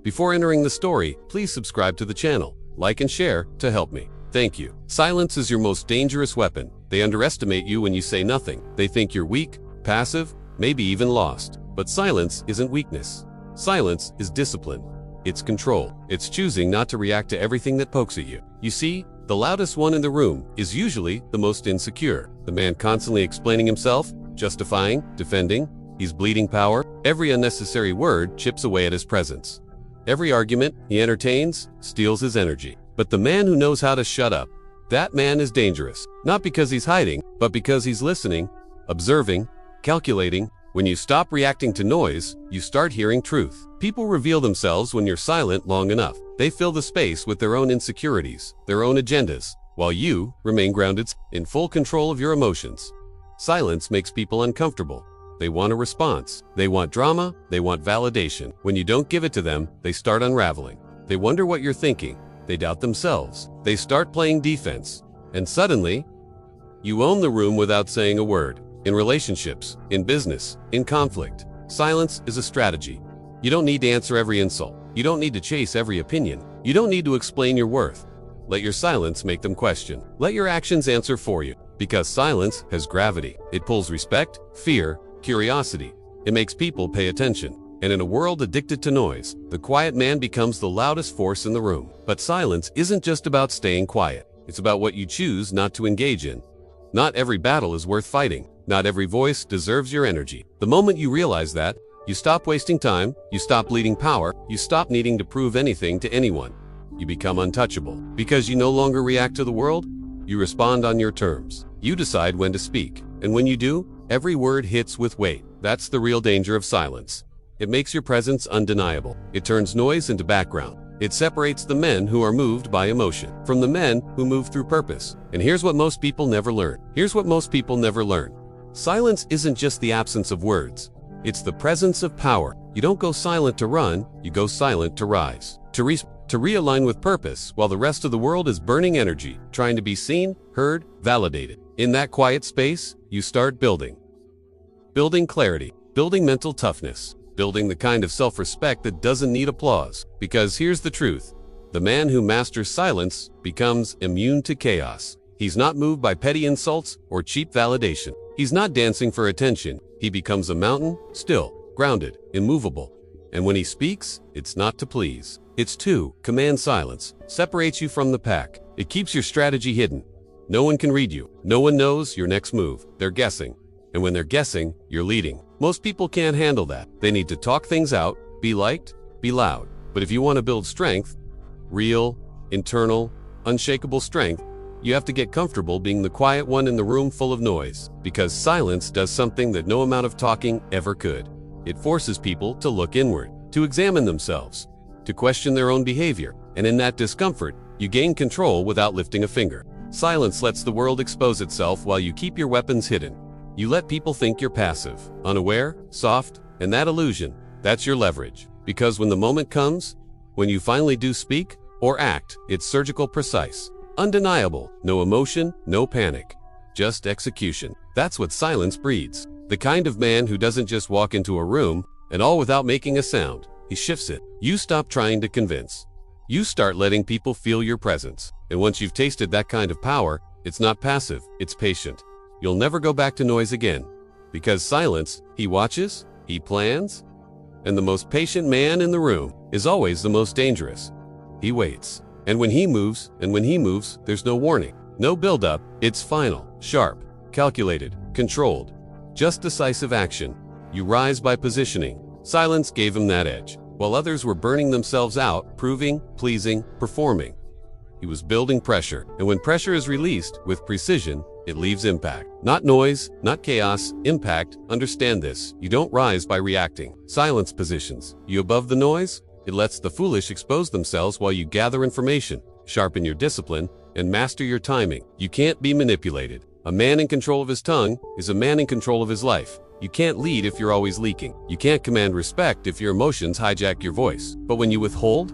Before entering the story, please subscribe to the channel, like and share to help me. Thank you. Silence is your most dangerous weapon. They underestimate you when you say nothing. They think you're weak, passive, maybe even lost. But silence isn't weakness. Silence is discipline. It's control. It's choosing not to react to everything that pokes at you. You see, the loudest one in the room is usually the most insecure. The man constantly explaining himself, justifying, defending. He's bleeding power. Every unnecessary word chips away at his presence. Every argument he entertains steals his energy. But the man who knows how to shut up, that man is dangerous. Not because he's hiding, but because he's listening, observing, calculating. When you stop reacting to noise, you start hearing truth. People reveal themselves when you're silent long enough. They fill the space with their own insecurities, their own agendas, while you remain grounded, in full control of your emotions. Silence makes people uncomfortable. They want a response. They want drama. They want validation. When you don't give it to them, they start unraveling. They wonder what you're thinking. They doubt themselves. They start playing defense. And suddenly, you own the room without saying a word. In relationships, in business, in conflict, silence is a strategy. You don't need to answer every insult. You don't need to chase every opinion. You don't need to explain your worth. Let your silence make them question. Let your actions answer for you. Because silence has gravity. It pulls respect, fear, curiosity. It makes people pay attention. And in a world addicted to noise, the quiet man becomes the loudest force in the room. But silence isn't just about staying quiet. It's about what you choose not to engage in. Not every battle is worth fighting. Not every voice deserves your energy. The moment you realize that, you stop wasting time, you stop bleeding power, you stop needing to prove anything to anyone. You become untouchable. Because you no longer react to the world, you respond on your terms. You decide when to speak. And when you do, every word hits with weight. That's the real danger of silence. It makes your presence undeniable. It turns noise into background. It separates the men who are moved by emotion from the men who move through purpose. And here's what most people never learn. Silence isn't just the absence of words. It's the presence of power. You don't go silent to run, you go silent to rise. To realign with purpose while the rest of the world is burning energy, trying to be seen, heard, validated. In that quiet space, you start building. Building clarity, building mental toughness, building the kind of self-respect that doesn't need applause. Because here's the truth. The man who masters silence becomes immune to chaos. He's not moved by petty insults or cheap validation. He's not dancing for attention. He becomes a mountain, still, grounded, immovable. And when he speaks, it's not to please. It's to command. Silence separates you from the pack. It keeps your strategy hidden. No one can read you. No one knows your next move. They're guessing. And when they're guessing, you're leading. Most people can't handle that. They need to talk things out, be liked, be loud. But if you want to build strength, real, internal, unshakable strength, you have to get comfortable being the quiet one in the room full of noise. Because silence does something that no amount of talking ever could. It forces people to look inward, to examine themselves, to question their own behavior. And in that discomfort, you gain control without lifting a finger. Silence lets the world expose itself while you keep your weapons hidden. You let people think you're passive, unaware, soft, and that illusion, that's your leverage. Because when the moment comes, when you finally do speak or act, it's surgical precise. Undeniable, no emotion, no panic, just execution. That's what silence breeds. The kind of man who doesn't just walk into a room, and all without making a sound. He shifts it. You stop trying to convince. You start letting people feel your presence. And once you've tasted that kind of power, it's not passive, it's patient. You'll never go back to noise again. Because silence, he watches, he plans, and the most patient man in the room is always the most dangerous. He waits. And when he moves, there's no warning, no build-up. It's final, sharp, calculated, controlled. Just decisive action. You rise by positioning. Silence gave him that edge. While others were burning themselves out, proving, pleasing, performing. He was building pressure. And when pressure is released with precision, it leaves impact. Not noise, not chaos, impact. Understand this. You don't rise by reacting. Silence positions you above the noise. It lets the foolish expose themselves while you gather information, sharpen your discipline, and master your timing. You can't be manipulated. A man in control of his tongue is a man in control of his life. You can't lead if you're always leaking. You can't command respect if your emotions hijack your voice. But when you withhold,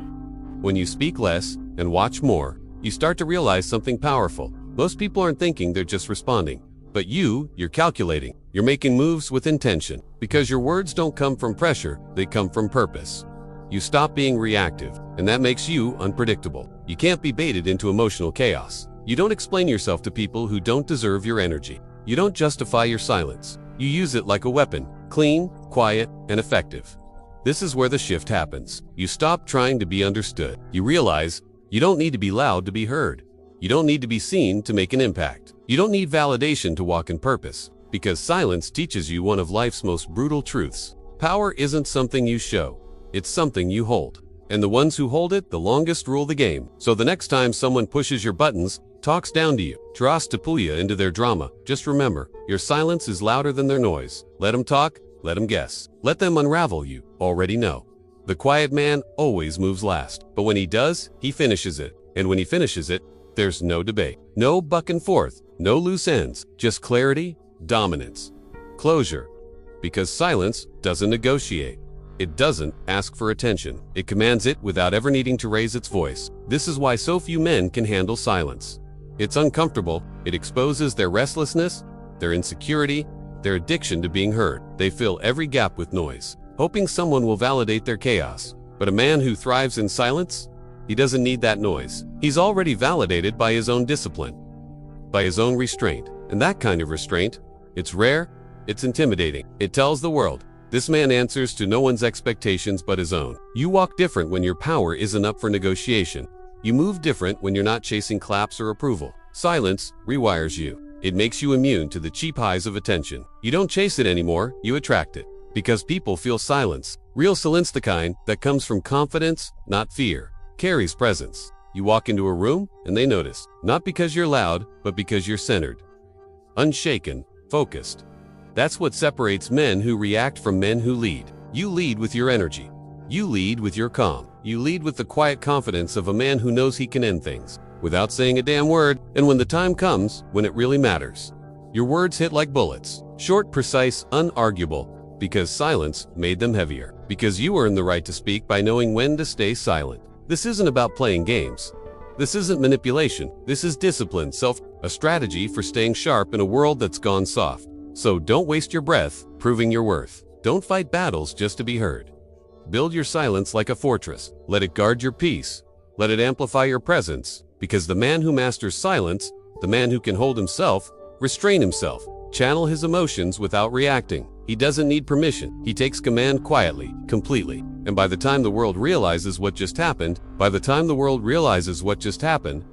when you speak less and watch more, you start to realize something powerful. Most people aren't thinking, they're just responding. But you're calculating. You're making moves with intention. Because your words don't come from pressure, they come from purpose. You stop being reactive, and that makes you unpredictable. You can't be baited into emotional chaos. You don't explain yourself to people who don't deserve your energy. You don't justify your silence. You use it like a weapon, clean, quiet, and effective. This is where the shift happens. You stop trying to be understood. You realize you don't need to be loud to be heard. You don't need to be seen to make an impact. You don't need validation to walk in purpose, because silence teaches you one of life's most brutal truths. Power isn't something you show. It's something you hold. And the ones who hold it the longest rule the game. So the next time someone pushes your buttons, talks down to you, tries to pull you into their drama, just remember, your silence is louder than their noise. Let them talk, let them guess. Let them unravel you already know. The quiet man always moves last, but when he does, he finishes it. And when he finishes it, there's no debate, no buck and forth, no loose ends, just clarity, dominance, closure. Because silence doesn't negotiate. It doesn't ask for attention. It commands it without ever needing to raise its voice. This is why so few men can handle silence. It's uncomfortable. It exposes their restlessness, their insecurity, their addiction to being heard. They fill every gap with noise, hoping someone will validate their chaos. But a man who thrives in silence, he doesn't need that noise. He's already validated by his own discipline, by his own restraint. And that kind of restraint, it's rare, it's intimidating. It tells the world, this man answers to no one's expectations but his own. You walk different when your power isn't up for negotiation. You move different when you're not chasing claps or approval. Silence rewires you. It makes you immune to the cheap highs of attention. You don't chase it anymore, you attract it. Because people feel silence. Real silence, the kind that comes from confidence, not fear, carries presence. You walk into a room and they notice. Not because you're loud, but because you're centered, unshaken, focused. That's what separates men who react from men who lead. You lead with your energy. You lead with your calm. You lead with the quiet confidence of a man who knows he can end things without saying a damn word. And when the time comes, when it really matters, your words hit like bullets. Short, precise, unarguable, because silence made them heavier. Because you earn the right to speak by knowing when to stay silent. This isn't about playing games. This isn't manipulation. This is discipline, a strategy for staying sharp in a world that's gone soft. So don't waste your breath proving your worth. Don't fight battles just to be heard. Build your silence like a fortress. Let it guard your peace. Let it amplify your presence. Because the man who masters silence, the man who can hold himself, restrain himself, channel his emotions without reacting. He doesn't need permission. He takes command quietly, completely. And by the time the world realizes what just happened,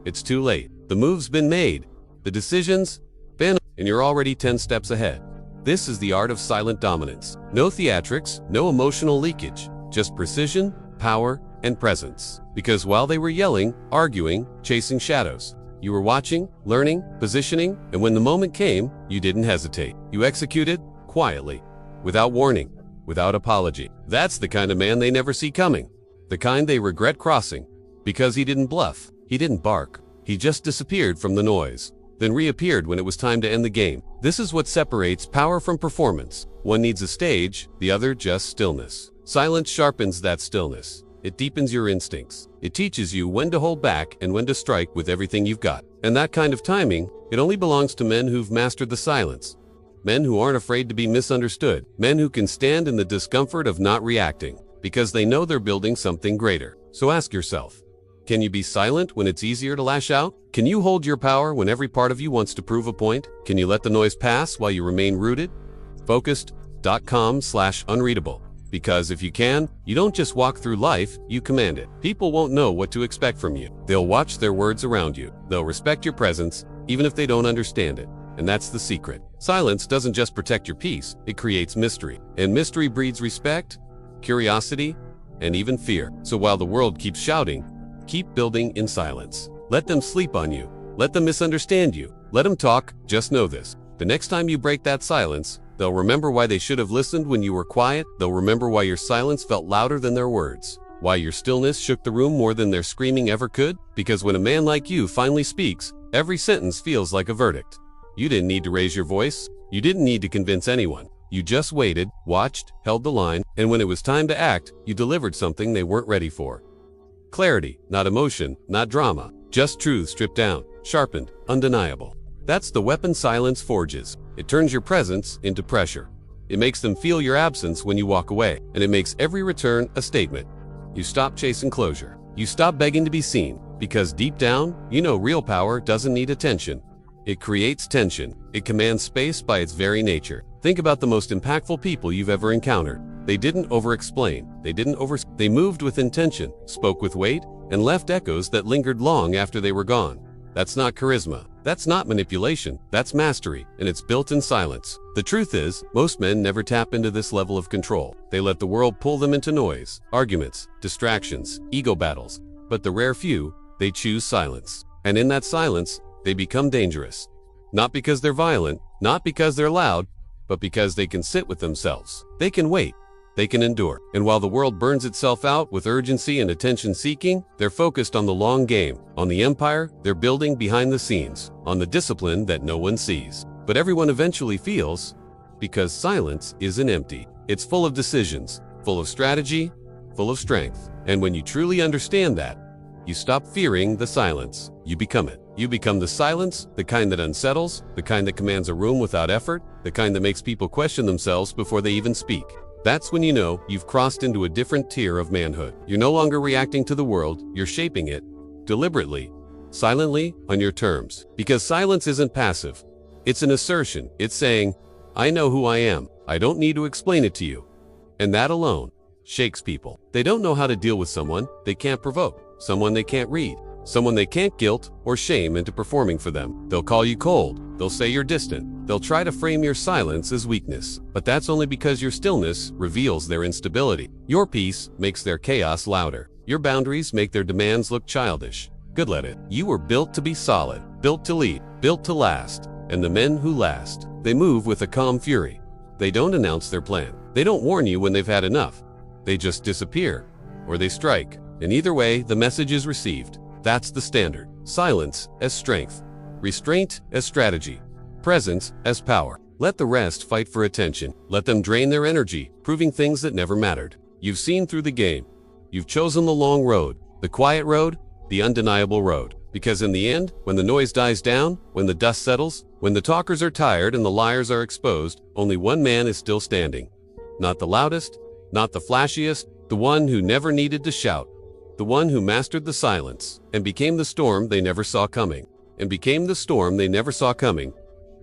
it's too late. The move's been made. The decision's been, and you're already 10 steps ahead. This is the art of silent dominance. No theatrics, no emotional leakage, just precision, power, and presence. Because while they were yelling, arguing, chasing shadows, you were watching, learning, positioning, and when the moment came, you didn't hesitate. You executed quietly, without warning, without apology. That's the kind of man they never see coming. The kind they regret crossing. Because he didn't bluff, he didn't bark. He just disappeared from the noise, then reappeared when it was time to end the game. This is what separates power from performance. One needs a stage, the other just stillness. Silence sharpens that stillness. It deepens your instincts. It teaches you when to hold back and when to strike with everything you've got. And that kind of timing, it only belongs to men who've mastered the silence. Men who aren't afraid to be misunderstood. Men who can stand in the discomfort of not reacting, because they know they're building something greater. So ask yourself, can you be silent when it's easier to lash out? Can you hold your power when every part of you wants to prove a point? Can you let the noise pass while you remain rooted? Focused.com/unreadable. Because if you can, you don't just walk through life, you command it. People won't know what to expect from you. They'll watch their words around you. They'll respect your presence, even if they don't understand it. And that's the secret. Silence doesn't just protect your peace, it creates mystery. And mystery breeds respect, curiosity, and even fear. So while the world keeps shouting, keep building in silence. Let them sleep on you. Let them misunderstand you. Let them talk. Just know this. The next time you break that silence, they'll remember why they should have listened when you were quiet. They'll remember why your silence felt louder than their words. Why your stillness shook the room more than their screaming ever could. Because when a man like you finally speaks, every sentence feels like a verdict. You didn't need to raise your voice. You didn't need to convince anyone. You just waited, watched, held the line, and when it was time to act, you delivered something they weren't ready for. Clarity, not emotion, not drama. Just truth stripped down, sharpened, undeniable. That's the weapon silence forges. It turns your presence into pressure. It makes them feel your absence when you walk away, and it makes every return a statement. You stop chasing closure. You stop begging to be seen, because deep down, you know real power doesn't need attention. It creates tension. It commands space by its very nature. Think about the most impactful people you've ever encountered. They didn't over-explain. They moved with intention, spoke with weight, and left echoes that lingered long after they were gone. That's not charisma. That's not manipulation. That's mastery, and it's built in silence. The truth is, most men never tap into this level of control. They let the world pull them into noise, arguments, distractions, ego battles. But the rare few, they choose silence. And in that silence, they become dangerous. Not because they're violent, not because they're loud, but because they can sit with themselves. They can wait. They can endure. And while the world burns itself out with urgency and attention-seeking, they're focused on the long game, on the empire they're building behind the scenes, on the discipline that no one sees. But everyone eventually feels, because silence isn't empty. It's full of decisions, full of strategy, full of strength. And when you truly understand that, you stop fearing the silence. You become it. You become the silence, the kind that unsettles, the kind that commands a room without effort, the kind that makes people question themselves before they even speak. That's when you know you've crossed into a different tier of manhood. You're no longer reacting to the world, you're shaping it, deliberately, silently, on your terms. Because silence isn't passive. It's an assertion. It's saying, I know who I am. I don't need to explain it to you. And that alone shakes people. They don't know how to deal with someone they can't provoke, someone they can't read, someone they can't guilt or shame into performing for them. They'll call you cold. They'll say you're distant. They'll try to frame your silence as weakness. But that's only because your stillness reveals their instability. Your peace makes their chaos louder. Your boundaries make their demands look childish. Good let it. You were built to be solid, built to lead, built to last. And the men who last, they move with a calm fury. They don't announce their plan. They don't warn you when they've had enough. They just disappear, or they strike. And either way, the message is received. That's the standard. Silence as strength. Restraint as strategy. Presence as power. Let the rest fight for attention. Let them drain their energy, proving things that never mattered. You've seen through the game. You've chosen the long road, the quiet road, the undeniable road. Because in the end, when the noise dies down, when the dust settles, when the talkers are tired and the liars are exposed, only one man is still standing. Not the loudest, not the flashiest, the one who never needed to shout. The one who mastered the silence and became the storm they never saw coming. And became the storm they never saw coming.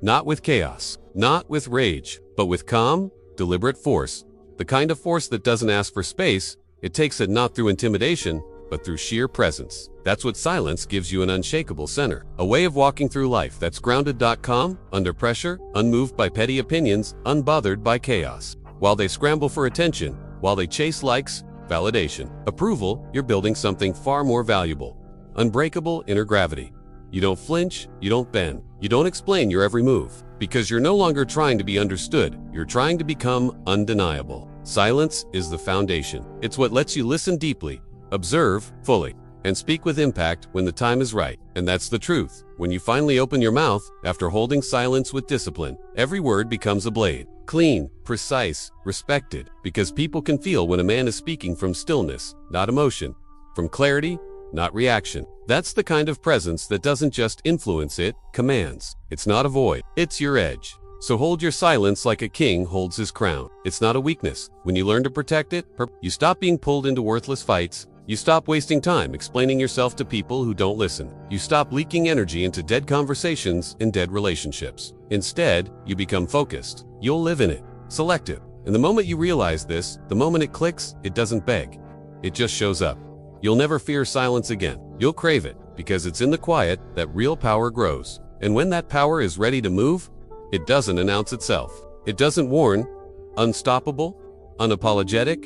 Not with chaos, not with rage, but with calm, deliberate force. The kind of force that doesn't ask for space. It takes it not through intimidation, but through sheer presence. That's what silence gives you, an unshakable center. A way of walking through life that's grounded, calm, under pressure, unmoved by petty opinions, unbothered by chaos. While they scramble for attention, while they chase likes, validation, approval, you're building something far more valuable. Unbreakable inner gravity. You don't flinch, you don't bend, you don't explain your every move. Because you're no longer trying to be understood, you're trying to become undeniable. Silence is the foundation. It's what lets you listen deeply, observe fully, and speak with impact when the time is right. And that's the truth. When you finally open your mouth, after holding silence with discipline, every word becomes a blade. Clean, precise, respected. Because people can feel when a man is speaking from stillness, not emotion, from clarity, not reaction. That's the kind of presence that doesn't just influence, it commands. It's not a void, it's your edge. So hold your silence like a king holds his crown. It's not a weakness. When you learn to protect it, you stop being pulled into worthless fights. You stop wasting time explaining yourself to people who don't listen. You stop leaking energy into dead conversations and dead relationships. Instead, you become focused. You'll live in it. Selective. And the moment you realize this, the moment it clicks, it doesn't beg. It just shows up. You'll never fear silence again. You'll crave it, because it's in the quiet that real power grows. And when that power is ready to move, it doesn't announce itself. It doesn't warn. Unstoppable, unapologetic,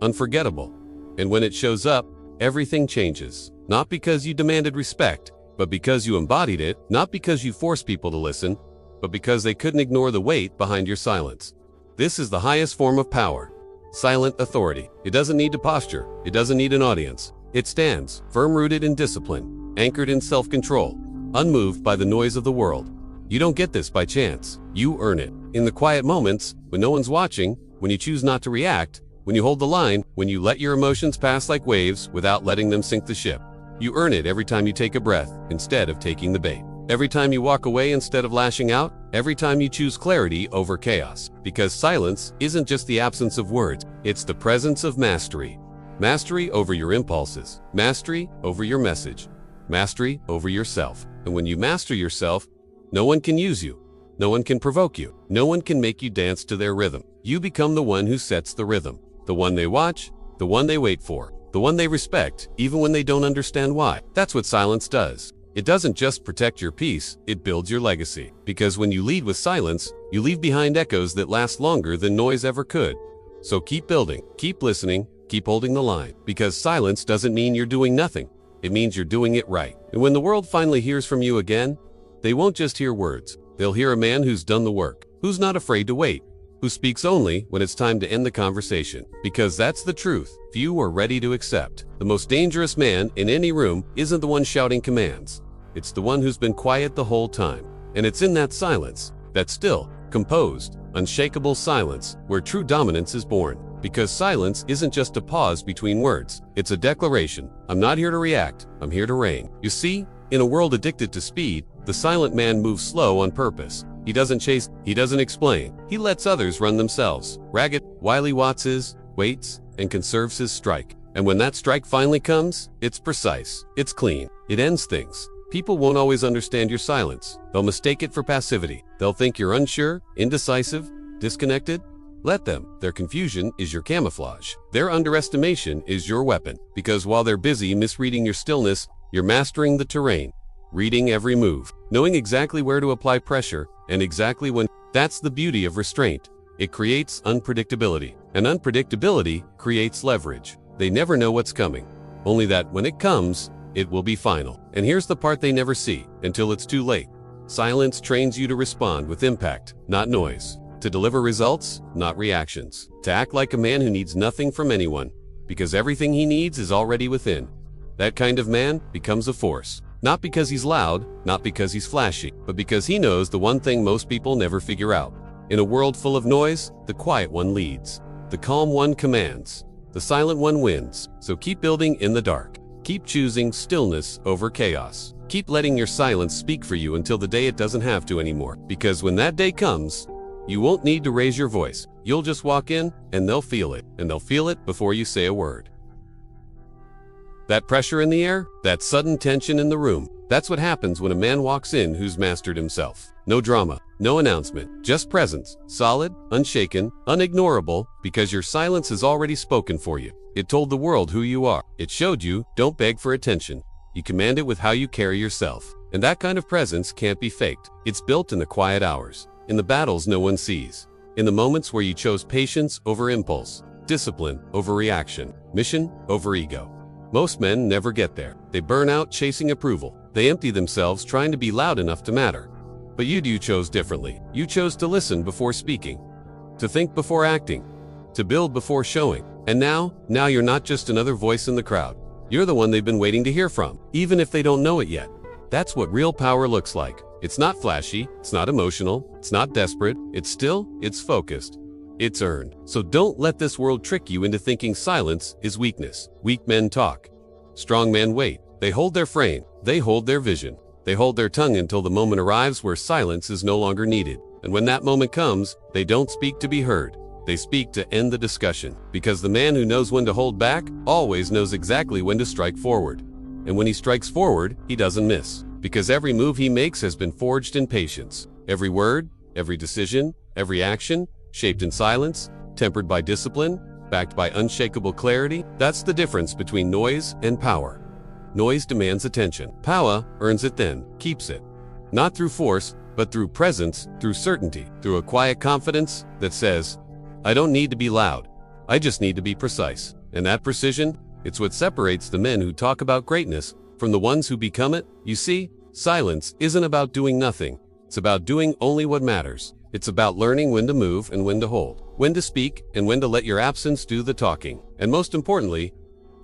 unforgettable. And when it shows up, everything changes. Not because you demanded respect, but because you embodied it. Not because you forced people to listen, but because they couldn't ignore the weight behind your silence. This is the highest form of power. Silent authority. It doesn't need to posture. It doesn't need an audience. It stands, firm-rooted in discipline, anchored in self-control, unmoved by the noise of the world. You don't get this by chance. You earn it. In the quiet moments, when no one's watching, when you choose not to react, when you hold the line, when you let your emotions pass like waves without letting them sink the ship. You earn it every time you take a breath instead of taking the bait. Every time you walk away instead of lashing out. Every time you choose clarity over chaos. Because silence isn't just the absence of words, it's the presence of mastery. Mastery over your impulses. Mastery over your message. Mastery over yourself. And when you master yourself, no one can use you. No one can provoke you. No one can make you dance to their rhythm. You become the one who sets the rhythm. The one they watch, the one they wait for, the one they respect, even when they don't understand why. That's what silence does. It doesn't just protect your peace, it builds your legacy. Because when you lead with silence, you leave behind echoes that last longer than noise ever could. So keep building, keep listening, keep holding the line. Because silence doesn't mean you're doing nothing. It means you're doing it right. And when the world finally hears from you again, they won't just hear words. They'll hear a man who's done the work, who's not afraid to wait, who speaks only when it's time to end the conversation. Because that's the truth few are ready to accept. The most dangerous man in any room isn't the one shouting commands. It's the one who's been quiet the whole time. And it's in that silence, that still, composed, unshakable silence, where true dominance is born. Because silence isn't just a pause between words. It's a declaration. I'm not here to react. I'm here to reign. You see, in a world addicted to speed, the silent man moves slow on purpose. He doesn't chase, he doesn't explain. He lets others run themselves. Ragged, Wiley Watts waits, and conserves his strike. And when that strike finally comes, it's precise, it's clean, it ends things. People won't always understand your silence. They'll mistake it for passivity. They'll think you're unsure, indecisive, disconnected. Let them. Their confusion is your camouflage. Their underestimation is your weapon. Because while they're busy misreading your stillness, you're mastering the terrain, reading every move, knowing exactly where to apply pressure and exactly when. That's the beauty of restraint. It creates unpredictability, and unpredictability creates leverage. They never know what's coming, only that when it comes, it will be final. And here's the part they never see until it's too late. Silence trains you to respond with impact, not noise. To deliver results, not reactions. To act like a man who needs nothing from anyone, because everything he needs is already within. That kind of man becomes a force. Not because he's loud, not because he's flashy, but because he knows the one thing most people never figure out. In a world full of noise, the quiet one leads. The calm one commands. The silent one wins. So keep building in the dark. Keep choosing stillness over chaos. Keep letting your silence speak for you until the day it doesn't have to anymore. Because when that day comes, you won't need to raise your voice. You'll just walk in, and they'll feel it. And they'll feel it before you say a word. That pressure in the air, that sudden tension in the room, that's what happens when a man walks in who's mastered himself. No drama, no announcement, just presence, solid, unshaken, unignorable, because your silence has already spoken for you. It told the world who you are. It showed you, don't beg for attention. You command it with how you carry yourself. And that kind of presence can't be faked. It's built in the quiet hours, in the battles no one sees, in the moments where you chose patience over impulse, discipline over reaction, mission over ego. Most men never get there. They burn out chasing approval. They empty themselves trying to be loud enough to matter. But you chose differently. You chose to listen before speaking, to think before acting, to build before showing. And now you're not just another voice in the crowd. You're the one they've been waiting to hear from, even if they don't know it yet. That's what real power looks like. It's not flashy, it's not emotional, it's not desperate, it's still, it's focused. It's earned. So don't let this world trick you into thinking silence is weakness. Weak men talk. Strong men wait. They hold their frame. They hold their vision. They hold their tongue until the moment arrives where silence is no longer needed. And when that moment comes, they don't speak to be heard. They speak to end the discussion. Because the man who knows when to hold back always knows exactly when to strike forward. And when he strikes forward, he doesn't miss. Because every move he makes has been forged in patience. Every word, every decision, every action, shaped in silence, tempered by discipline, backed by unshakable clarity. That's the difference between noise and power. Noise demands attention. Power earns it then, keeps it. Not through force, but through presence, through certainty, through a quiet confidence that says, I don't need to be loud. I just need to be precise. And that precision, it's what separates the men who talk about greatness from the ones who become it. You see, silence isn't about doing nothing. It's about doing only what matters. It's about learning when to move and when to hold, when to speak and when to let your absence do the talking. And most importantly,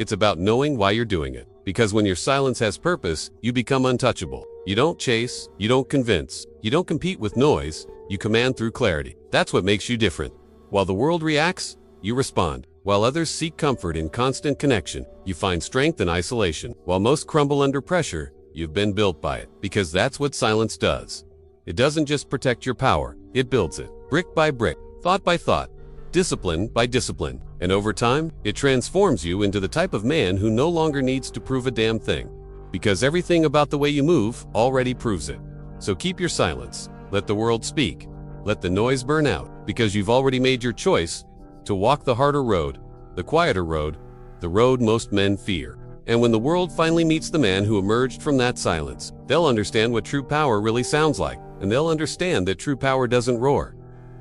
it's about knowing why you're doing it. Because when your silence has purpose, you become untouchable. You don't chase, you don't convince, you don't compete with noise, you command through clarity. That's what makes you different. While the world reacts, you respond. While others seek comfort in constant connection, you find strength in isolation. While most crumble under pressure, you've been built by it. Because that's what silence does. It doesn't just protect your power, it builds it. Brick by brick, thought by thought, discipline by discipline. And over time, it transforms you into the type of man who no longer needs to prove a damn thing. Because everything about the way you move already proves it. So keep your silence. Let the world speak. Let the noise burn out. Because you've already made your choice to walk the harder road, the quieter road, the road most men fear. And when the world finally meets the man who emerged from that silence, they'll understand what true power really sounds like. And they'll understand that true power doesn't roar.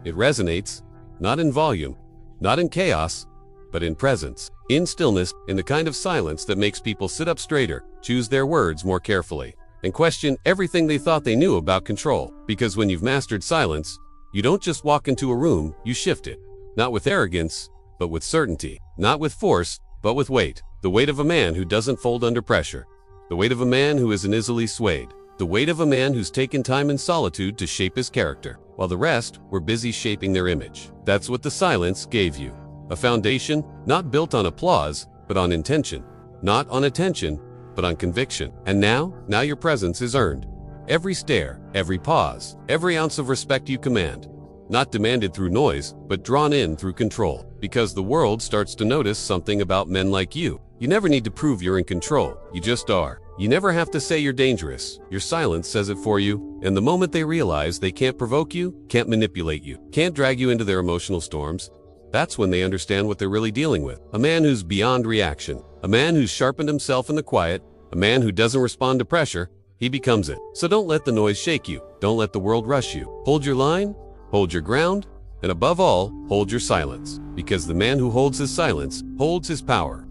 It resonates, not in volume, not in chaos, but in presence, in stillness, in the kind of silence that makes people sit up straighter, choose their words more carefully, and question everything they thought they knew about control. Because when you've mastered silence, you don't just walk into a room, you shift it. Not with arrogance, but with certainty. Not with force, but with weight. The weight of a man who doesn't fold under pressure. The weight of a man who isn't easily swayed. The weight of a man who's taken time in solitude to shape his character, while the rest were busy shaping their image. That's what the silence gave you. A foundation not built on applause, but on intention. Not on attention, but on conviction. And now your presence is earned. Every stare, every pause, every ounce of respect you command. Not demanded through noise, but drawn in through control. Because the world starts to notice something about men like you. You never need to prove you're in control. You just are. You never have to say you're dangerous. Your silence says it for you. And the moment they realize they can't provoke you, can't manipulate you, can't drag you into their emotional storms, that's when they understand what they're really dealing with. A man who's beyond reaction. A man who's sharpened himself in the quiet. A man who doesn't respond to pressure. He becomes it. So don't let the noise shake you. Don't let the world rush you. Hold your line, hold your ground, and above all, hold your silence. Because the man who holds his silence holds his power.